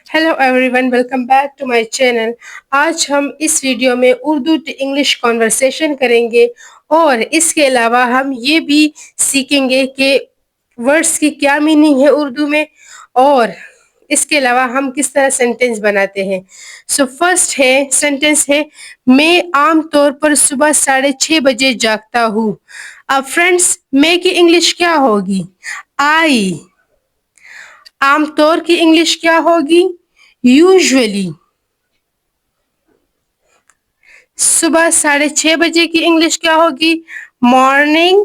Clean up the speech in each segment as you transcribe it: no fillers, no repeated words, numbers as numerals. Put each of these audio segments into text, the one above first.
Hello everyone, welcome back to my channel. आज हम इस वीडियो में उर्दू टू इंग्लिश कॉन्वर्सेशन करेंगे और इसके अलावा हम ये भी सीखेंगे कि वर्ड्स की क्या मीनिंग है उर्दू में और इसके अलावा हम किस तरह सेंटेंस बनाते हैं। सो फर्स्ट है सेंटेंस है, मैं आमतौर पर सुबह 6:30 बजे जागता हूँ। अब फ्रेंड्स, मैं की इंग्लिश क्या होगी? आई। आमतौर की इंग्लिश क्या होगी? यूजुअली। सुबह 6:30 बजे की इंग्लिश क्या होगी? मॉर्निंग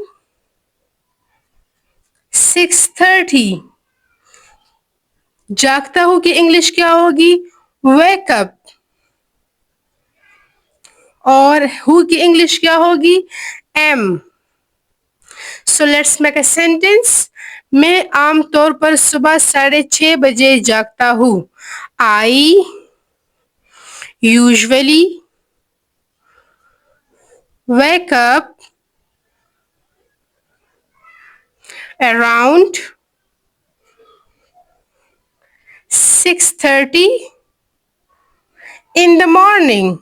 6:30। जागता हूँ की इंग्लिश क्या होगी? Wake up. और हु की इंग्लिश क्या होगी? Am. So let's make a sentence. मैं आमतौर पर सुबह 6:30 बजे जागता हूँ। I usually wake up around 6:30 in the morning.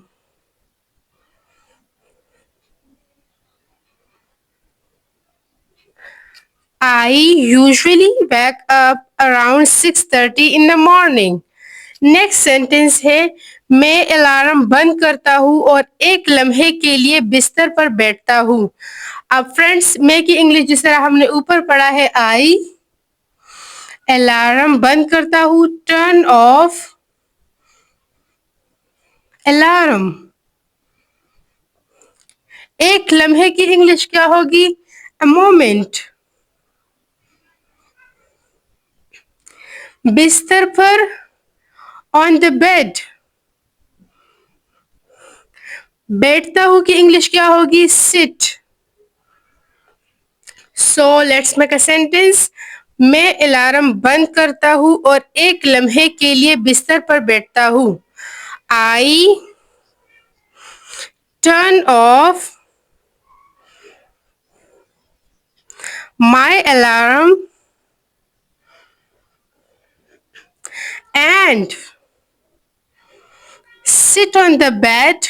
I usually wake up around 6:30 in the morning. Next sentence है, मैं अलार्म बंद करता हूँ और एक लम्हे के लिए बिस्तर पर बैठता हूँ। अब फ्रेंड्स, मैं की इंग्लिश जिस तरह हमने ऊपर पढ़ा है, आई अलार्म बंद करता हूँ, टर्न ऑफ अलार्म। एक लम्हे की इंग्लिश क्या होगी? A moment. बिस्तर पर ऑन द बेड। बैठता हूँ की इंग्लिश क्या होगी? Sit. So let's make a sentence. मैं अलार्म बंद करता हूँ और एक लम्हे के लिए बिस्तर पर बैठता हूँ। I turn of my alarm and sit on the bed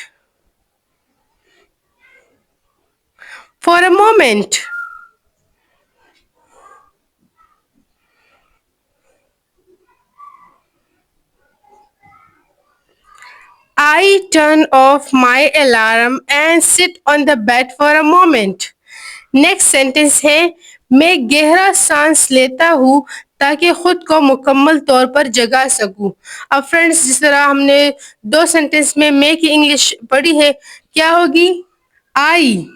for a moment. I turn off my alarm and sit on the bed for a moment. Next sentence है, मैं गहरा सांस लेता हूँ ताकि खुद को मुकम्मल तौर पर जगा सकूं। अब फ्रेंड्स, जिस तरह हमने दो सेंटेंस में मैं की इंग्लिश पढ़ी है, क्या होगी? आई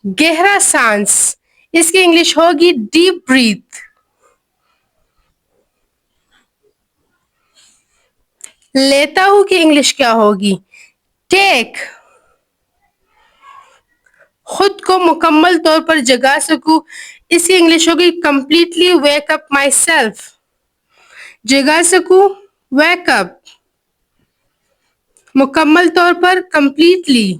गहरा सांस, इसकी इंग्लिश होगी डीप ब्रीथ। लेता हूँ की इंग्लिश क्या होगी? टेक। खुद को मुकम्मल तौर पर जगा सकूं, इसकी इंग्लिश होगी completely wake up myself. जगा सकूं, वेक अप। मुकम्मल तौर पर, completely.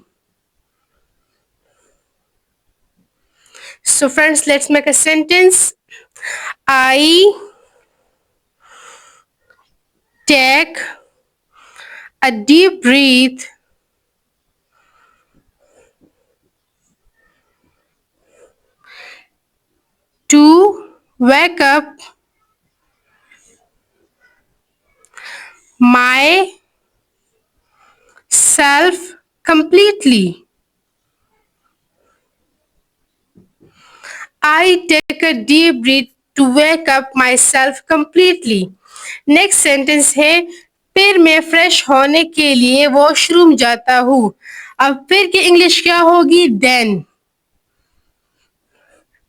So friends, let's make a sentence. I take a deep breath to wake up myself completely. I take a deep breath to wake up myself completely. Next sentence है, फिर मैं fresh होने के लिए washroom जाता हूँ। अब फिर की इंग्लिश क्या होगी? देन।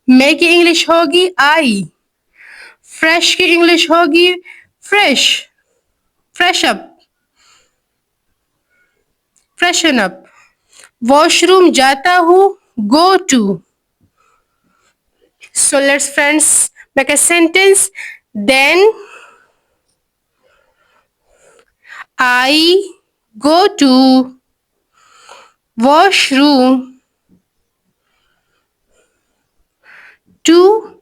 मैं की इंग्लिश होगी आई। फ्रेश की इंग्लिश होगी fresh. Fresh up, freshen up. Washroom जाता हूँ, go to. So let's friends make a sentence. Then I go to washroom to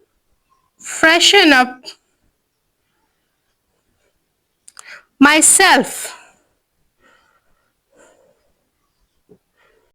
freshen up myself,